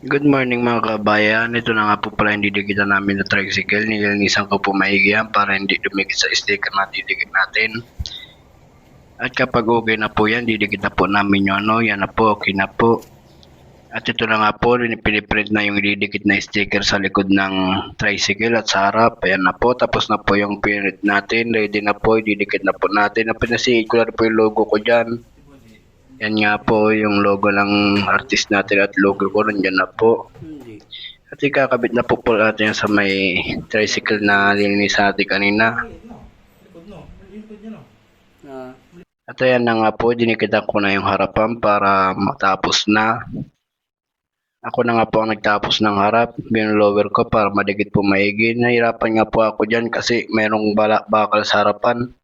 Good morning mga kabayan. Ito na nga po pala yung didikitan namin na tricycle. Nilinisan ko po maigi yan para hindi dumikit sa sticker na didikit natin. At kapag okay na po yan, didikit na po namin yun. No? Yan na po, okay na po. At ito na nga po, piniprint na yung didikit na sticker sa likod ng tricycle at sa harap. Ayan na po, tapos na po yung print natin. Ready na po, didikit na po natin. Napinasiid ko na po yung logo ko dyan. Yan nga po yung logo ng artist natin at logo ko nandiyan na po. At ikakabit na po natin sa may tricycle na lininis natin kanina. At ayan na nga po, dinikitan ko na yung harapan para matapos na. Ako na nga po ang nagtapos ng harap, binlower ko para madikit po maigi. Nahirapan nga po ako dyan kasi mayroong bakal sa harapan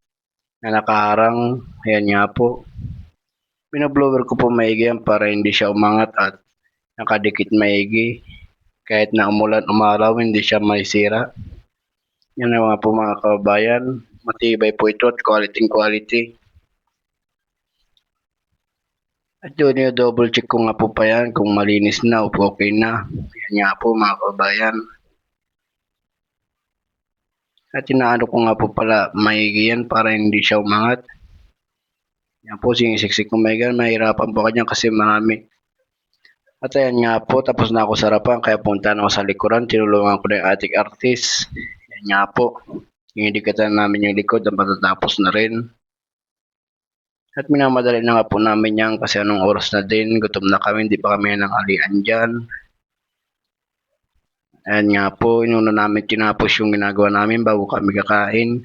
na nakaharang. Ayan nga po. Binoblower ko po maigi yan para hindi siya umangat at nakadikit maigi. Kahit na umulan umaraw, hindi siya masira. Yan ang mga po mga kababayan. Matibay po ito at quality. At yun, double check ko nga po pa yan kung malinis na o okay na. Yan nga po mga kababayan. At inaano ko nga po pala maigi yan para hindi siya umangat. Yan po, sinisiksik ko maigi. Mahirapan po kanya kasi marami. At ayan nga po, tapos na ako sa harapan, kaya punta na ako sa likuran. Tinulungan ko na yung ating artist. Yan nga po. Yung dikatan namin yung likod na matatapos na rin. At minamadali na nga po namin yan kasi anong oras na din. Gutom na kami, hindi pa kami nanghalian dyan. Ayan nga po, inuna namin tinapos yung ginagawa namin bago kami kakain.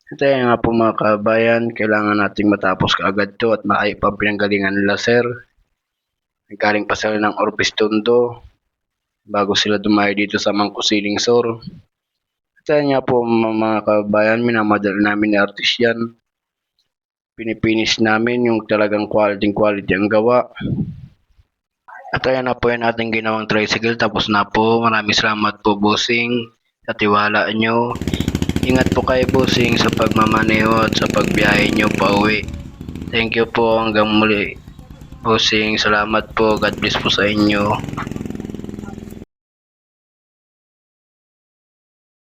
At ayan nga po mga kabayan, kailangan nating matapos kaagad to at maayos pa pinanggalingan nila sir. Nagkaling pa sila ng Orpistondo bago sila dumayo dito sa Mangkusiling Sur. At ayan nga po mga kabayan, minamadali namin ni artist yan. Pinipinis namin yung talagang quality ang gawa. At ayan na po yan ating ginawang tricycle. Tapos na po. Maraming salamat po bossing sa tiwala nyo. Ingat po kayo bossing sa pagmamaneho at sa pagbiyahe nyo pa uwi. Thank you po hanggang muli bossing. Salamat po. God bless po sa inyo.